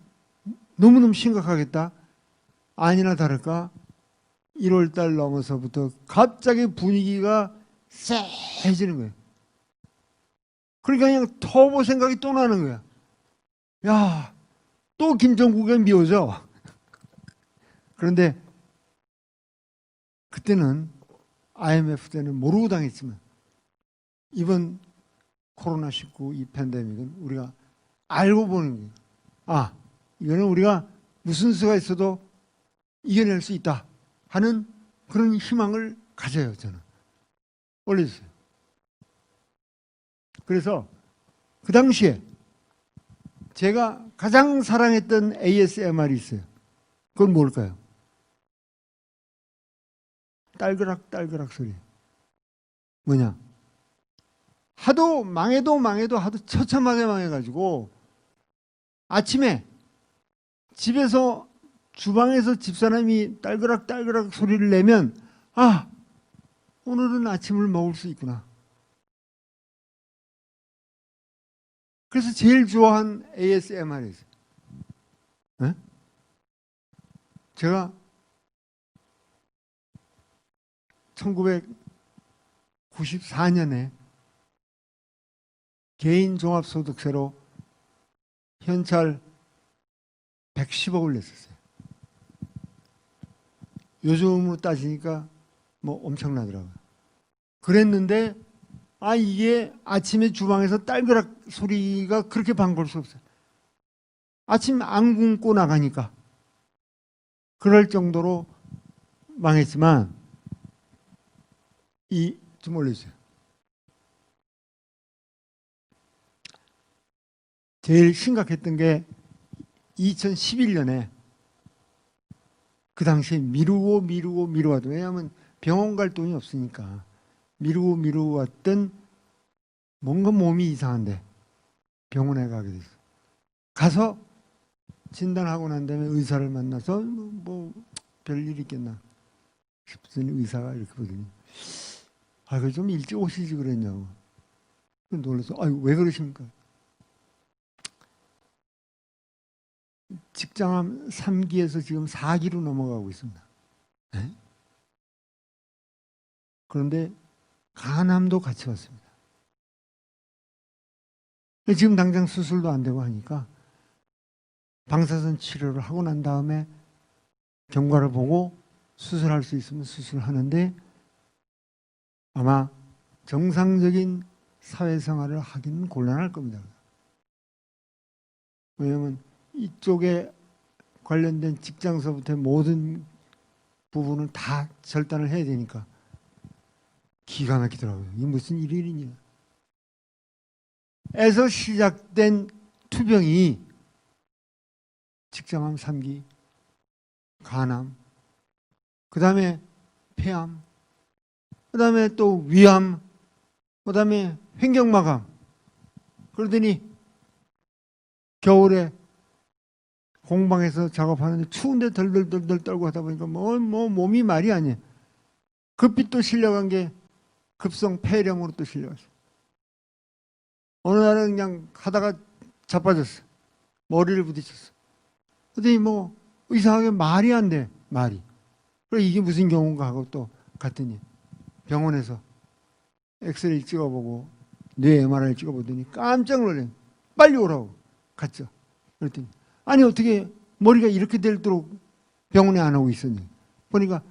너무너무 심각하겠다. 아니나 다를까 1월달 넘어서부터 갑자기 분위기가 쎄해지는 거예요. 그러니까 그냥 터보 생각이 또 나는 거야. 야, 또 김정국에 미워져. 그런데 그때는 IMF 때는 모르고 당했지만 이번 코로나19 이 팬데믹은 우리가 알고 보는 거예요. 아, 이거는 우리가 무슨 수가 있어도 이겨낼 수 있다 하는 그런 희망을 가져요. 저는 올려주세요. 그래서 그 당시에 제가 가장 사랑했던 ASMR이 있어요. 그건 뭘까요? 딸그락 딸그락 소리. 뭐냐? 하도 망해도 하도 처참하게 망해가지고 아침에 집에서 주방에서 집사람이 딸그락 딸그락 소리를 내면 아, 오늘은 아침을 먹을 수 있구나. 그래서 제일 좋아한 ASMR이었어요. 네? 제가 1994년에 개인 종합소득세로 현찰 110억을 냈었어요. 요즘으로 따지니까 뭐 엄청나더라고요. 그랬는데 이게 아침에 주방에서 딸그락 소리가 그렇게 반가울 수 없어요. 아침 안 굶고 나가니까. 그럴 정도로 망했지만 좀 올려주세요. 제일 심각했던 게 2011년에 그 당시에 미루고 왔던, 왜냐하면 병원 갈 돈이 없으니까 미루고 왔던 뭔가 몸이 이상한데 병원에 가게 됐어. 가서 진단하고 난 다음에 의사를 만나서 뭐 별일 있겠나 싶더니 의사가 이렇게 보더니 그거 좀 일찍 오시지 그랬냐고. 놀라서 왜 그러십니까? 직장암 3기에서 지금 4기로 넘어가고 있습니다. 네? 그런데 간암도 같이 왔습니다. 지금 당장 수술도 안 되고 하니까 방사선 치료를 하고 난 다음에 경과를 보고 수술할 수 있으면 수술하는데 아마 정상적인 사회생활을 하기는 곤란할 겁니다. 왜냐하면 이쪽에 관련된 직장서부터 모든 부분을 다 절단을 해야 되니까 기가 막히더라고요. 이게 무슨 일이냐. 에서 시작된 투병이 직장암 3기, 간암, 그 다음에 폐암, 그 다음에 또 위암, 그 다음에 횡격마감. 그러더니 겨울에 공방에서 작업하는데 추운데 덜덜덜 떨고 하다 보니까 뭐 몸이 말이 아니에요. 급히 또 실려간 게 급성 폐렴으로 또 실려갔어요. 어느 날은 그냥 하다가 자빠졌어. 머리를 부딪혔어. 그랬더니 뭐 이상하게 말이 안 돼. 말이. 그래 이게 무슨 경우인가 하고 또 갔더니 병원에서 엑스레이 찍어보고 뇌 MRI 찍어보더니 깜짝 놀래. 빨리 오라고 갔죠. 그랬더니 아니 어떻게 머리가 이렇게 될도록 병원에 안 오고 있었니? 보니까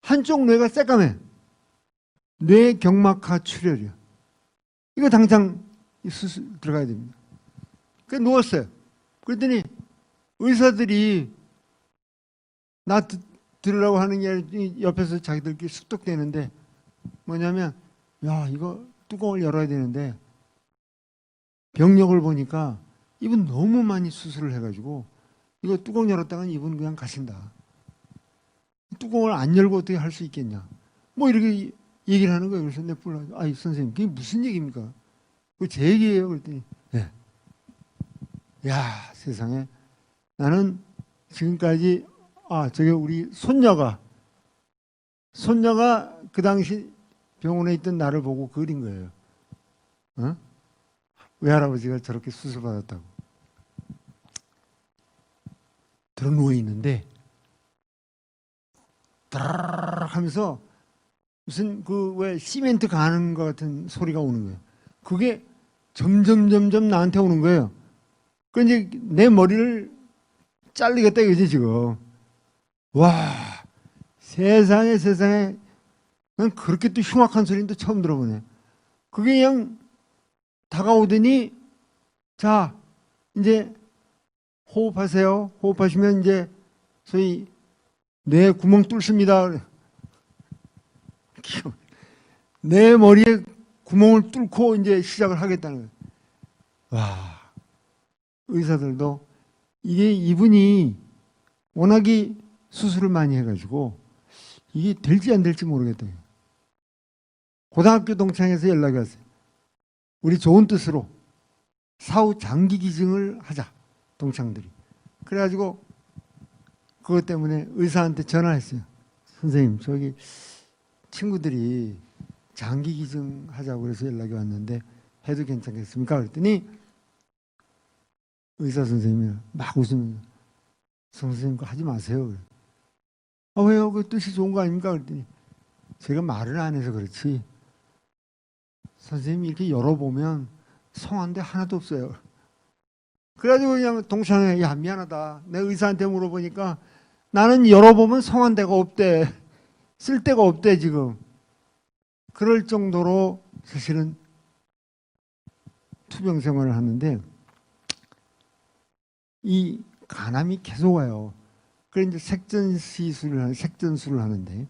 한쪽 뇌가 새까매. 뇌경막하 출혈이야. 이거 당장 수술 들어가야 됩니다. 그래서 누웠어요. 그랬더니 의사들이 나 들으라고 하는 게 옆에서 자기들끼리 습득되는데 뭐냐면 야 이거 뚜껑을 열어야 되는데 병력을 보니까 이분 너무 많이 수술을 해가지고 이거 뚜껑 열었다간 이분 그냥 가신다. 뚜껑을 안 열고 어떻게 할 수 있겠냐. 뭐 이렇게 얘기를 하는 거예요. 그래서 내가 불러가지고 아이 선생님 그게 무슨 얘기입니까? 그거 제 얘기예요. 그랬더니 네. 야 세상에 나는 지금까지 저게 우리 손녀가 그 당시 병원에 있던 나를 보고 그린 거예요. 어? 외할아버지가 저렇게 수술받았다고. 들어 누워 있는데 따라락 하면서 무슨 그 왜 시멘트 가는 것 같은 소리가 오는 거예요. 그게 점점 나한테 오는 거예요. 그 이제 내 머리를 잘리겠다 이거지 지금. 와 세상에 난 그렇게 또 흉악한 소리는 또 처음 들어보네. 그게 그냥 다가오더니 자 이제 호흡하세요. 호흡하시면 이제 소위 뇌 구멍 뚫습니다. 내 머리에 구멍을 뚫고 이제 시작을 하겠다는 거예요. 와 의사들도 이게 이분이 워낙에 수술을 많이 해가지고 이게 될지 안 될지 모르겠다. 고등학교 동창회에서 연락이 왔어요. 우리 좋은 뜻으로 사후 장기 기증을 하자. 동창들이. 그래가지고 그것 때문에 의사한테 전화했어요. 선생님 저기 친구들이 장기 기증하자고 그래서 연락이 왔는데 해도 괜찮겠습니까? 그랬더니 의사 선생님이 막 웃으면서 선생님 그거 하지 마세요. 왜요? 그 뜻이 좋은 거 아닙니까? 그랬더니 제가 말을 안 해서 그렇지 선생님이 이렇게 열어보면 성한 데 하나도 없어요. 그래가지고 그냥 동창회 야 미안하다. 내가 의사한테 물어보니까 나는 열어보면 성한 데가 없대. 쓸 데가 없대 지금. 그럴 정도로 사실은 투병 생활을 하는데 이 간암이 계속 와요. 그래 이제 색전술을 하는데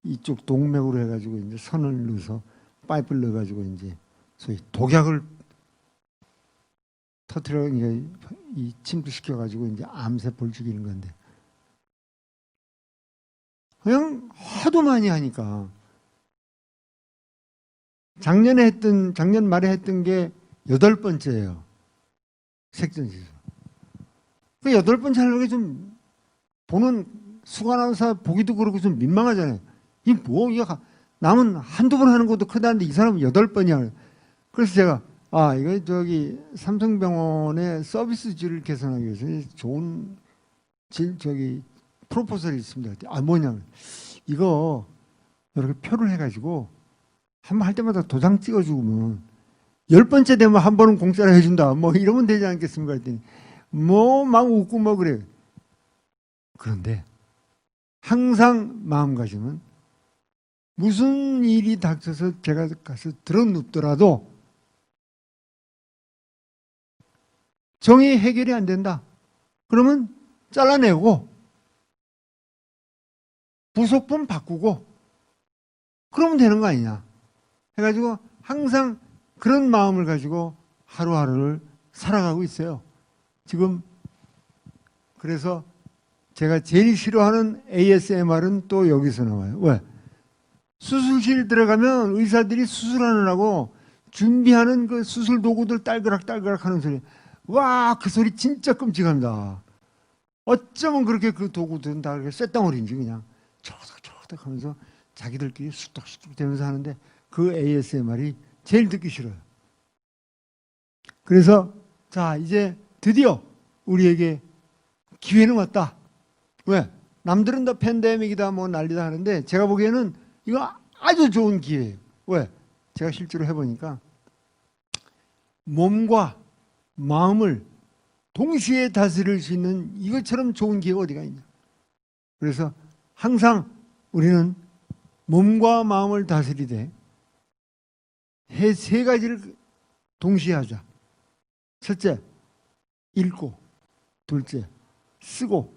이쪽 동맥으로 해가지고 이제 선을 넣어서 파이프를 넣어가지고 이제 소위 독약을 터트려 이 침투시켜가지고 이제 암세포를 죽이는 건데 그냥 하도 많이 하니까 작년 말에 했던 게 8번째예요. 색전시술. 그 8번째 하려고 좀 보는 수간호사 보기도 그렇고 좀 민망하잖아요. 이게 남은 한두 번 하는 것도 크다는데 이 사람은 8번이야. 그래서 제가 이거 저기 삼성병원의 서비스질을 개선하기 위해서 좋은 프로포설이 있습니다. 뭐냐면 이거 이렇게 표를 해가지고 한 번 할 때마다 도장 찍어주면 10번째 되면 한 번은 공짜로 해준다. 뭐 이러면 되지 않겠습니까? 했더니 막 웃고 그래요. 그런데 항상 마음가짐은 무슨 일이 닥쳐서 제가 가서 들어눕더라도 정의 해결이 안 된다. 그러면 잘라내고 부속품 바꾸고 그러면 되는 거 아니냐 해가지고 항상 그런 마음을 가지고 하루하루를 살아가고 있어요. 지금 그래서 제가 제일 싫어하는 ASMR은 또 여기서 나와요. 왜? 수술실 들어가면 의사들이 수술하느라고 준비하는 그 수술 도구들 딸그락 하는 소리. 와, 그 소리 진짜 끔찍합니다. 어쩌면 그렇게 그 도구들은 다 그렇게 쇳덩어리인지 그냥 초닥초닥 하면서 자기들끼리 수덕수덕 되면서 하는데 그 ASMR이 제일 듣기 싫어요. 그래서 자 이제 드디어 우리에게 기회는 왔다. 왜? 남들은 다 팬데믹이다 뭐 난리다 하는데 제가 보기에는 이거 아주 좋은 기회예요. 왜? 제가 실제로 해보니까 몸과 마음을 동시에 다스릴 수 있는 이것처럼 좋은 기회가 어디가 있냐. 그래서 항상 우리는 몸과 마음을 다스리되 세 가지를 동시에 하자. 첫째, 읽고. 둘째, 쓰고.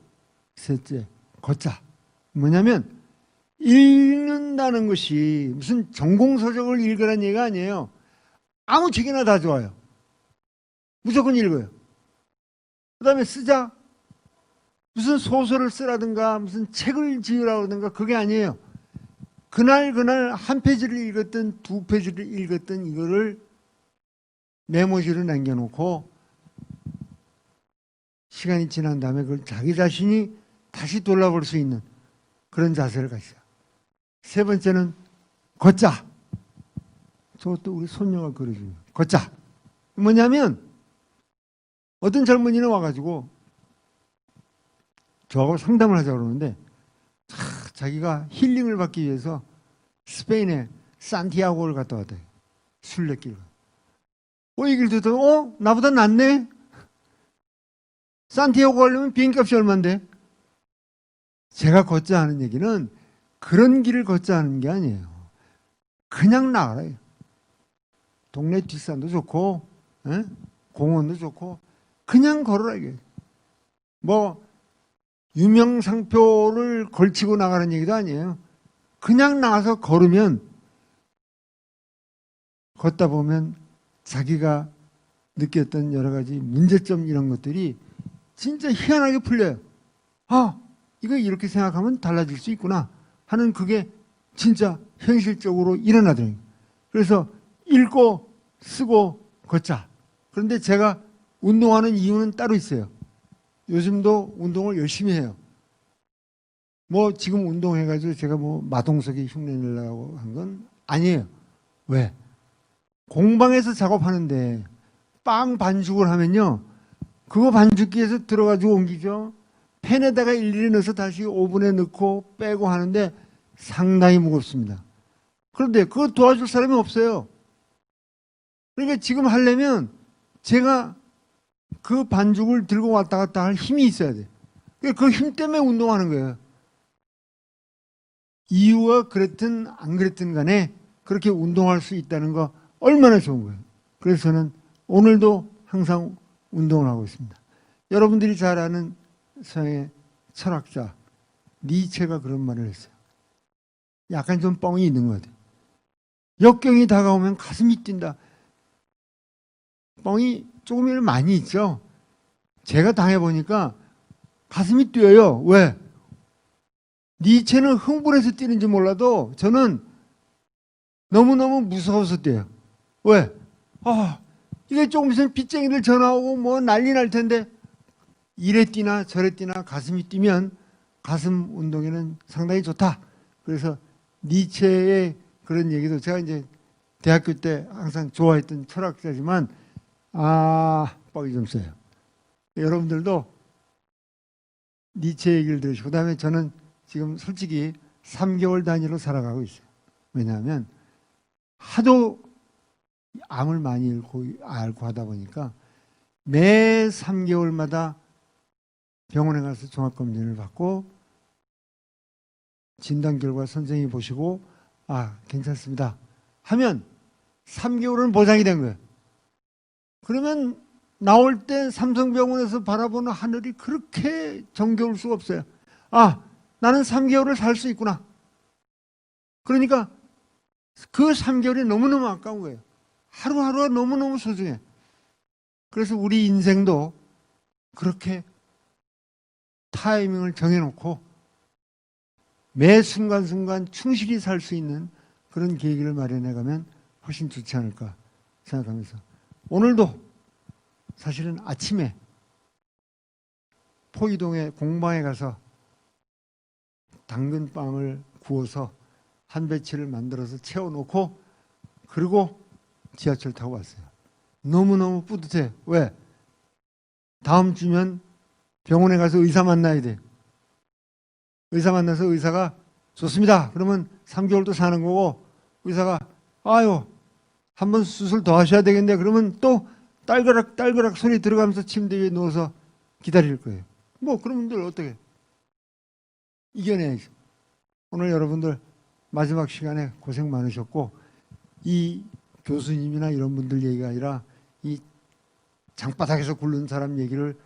셋째, 걷자. 뭐냐면 읽는다는 것이 무슨 전공서적을 읽으라는 얘기가 아니에요. 아무 책이나 다 좋아요. 무조건 읽어요. 그 다음에 쓰자. 무슨 소설을 쓰라든가 무슨 책을 지으라든가 그게 아니에요. 그날 한 페이지를 읽었든 두 페이지를 읽었든 이거를 메모지로 남겨놓고 시간이 지난 다음에 그걸 자기 자신이 다시 돌아볼 수 있는 그런 자세를 가지자. 세 번째는 걷자. 저것도 우리 손녀가 그려줘요. 걷자. 뭐냐면 어떤 젊은이는 와가지고 저하고 상담을 하자고 그러는데 자기가 힐링을 받기 위해서 스페인의 산티아고를 갔다 왔대요. 순례길. 이 길 듣다 나보다 낫네? 산티아고 가려면 비행값이 얼만데? 제가 걷자 하는 얘기는 그런 길을 걷자 하는 게 아니에요. 그냥 나가라. 동네 뒷산도 좋고 공원도 좋고 그냥 걸어라 이게. 뭐 유명상표를 걸치고 나가는 얘기도 아니에요. 그냥 나가서 걸으면 걷다 보면 자기가 느꼈던 여러 가지 문제점 이런 것들이 진짜 희한하게 풀려요. 이거 이렇게 생각하면 달라질 수 있구나 하는 그게 진짜 현실적으로 일어나더라고요. 그래서 읽고 쓰고 걷자. 그런데 제가 운동하는 이유는 따로 있어요. 요즘도 운동을 열심히 해요. 뭐 지금 운동해가지고 제가 뭐 마동석이 흉내내려고 한 건 아니에요. 왜? 공방에서 작업하는데 빵 반죽을 하면요. 그거 반죽기에서 들어가지고 옮기죠. 팬에다가 일일이 넣어서 다시 오븐에 넣고 빼고 하는데 상당히 무겁습니다. 그런데 그거 도와줄 사람이 없어요. 그러니까 지금 하려면 제가 그 반죽을 들고 왔다 갔다 할 힘이 있어야 돼. 그 힘 때문에 운동하는 거예요. 이유가 그랬든 안 그랬든 간에 그렇게 운동할 수 있다는 거 얼마나 좋은 거예요. 그래서 저는 오늘도 항상 운동을 하고 있습니다. 여러분들이 잘 아는 서양의 철학자 니체가 그런 말을 했어요. 약간 좀 뻥이 있는 것 같아요. 역경이 다가오면 가슴이 뛴다. 뻥이 조금이라도 많이 있죠. 제가 당해보니까 가슴이 뛰어요. 왜? 니체는 흥분해서 뛰는지 몰라도 저는 너무너무 무서워서 뛰어요. 왜? 이게 조금 있으면 빚쟁이들 전화 오고 뭐 난리 날 텐데 이래 뛰나 저래 뛰나 가슴이 뛰면 가슴 운동에는 상당히 좋다. 그래서 니체의 그런 얘기도 제가 이제 대학교 때 항상 좋아했던 철학자지만 뻥이 좀 써요. 여러분들도 니체 얘기를 들으시고 그다음에 저는 지금 솔직히 3개월 단위로 살아가고 있어요. 왜냐하면 하도 암을 많이 앓고 하다 보니까 매 3개월마다 병원에 가서 종합검진을 받고 진단 결과 선생님이 보시고 괜찮습니다 하면 3개월은 보장이 된 거예요. 그러면 나올 때 삼성병원에서 바라보는 하늘이 그렇게 정겨울 수가 없어요. 나는 3개월을 살 수 있구나. 그러니까 그 3개월이 너무너무 아까운 거예요. 하루하루가 너무너무 소중해. 그래서 우리 인생도 그렇게 타이밍을 정해놓고 매 순간순간 충실히 살 수 있는 그런 계기를 마련해가면 훨씬 좋지 않을까 생각하면서 오늘도 사실은 아침에 포이동에 공방에 가서 당근빵을 구워서 한 배치를 만들어서 채워놓고 그리고 지하철 타고 왔어요. 너무너무 뿌듯해. 왜? 다음 주면 병원에 가서 의사 만나야 돼. 의사 만나서 의사가 좋습니다. 그러면 3개월도 사는 거고 의사가 한번 수술 더 하셔야 되겠네. 그러면 또 딸그락 소리 들어가면서 침대 위에 누워서 기다릴 거예요. 그러분들 어떻게 이겨내야죠. 오늘 여러분들 마지막 시간에 고생 많으셨고 이 교수님이나 이런 분들 얘기가 아니라 이 장바닥에서 굴른 사람 얘기를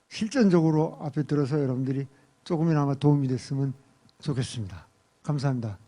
실전적으로 앞에 들어서 여러분들이 조금이나마 도움이 됐으면 좋겠습니다. 감사합니다.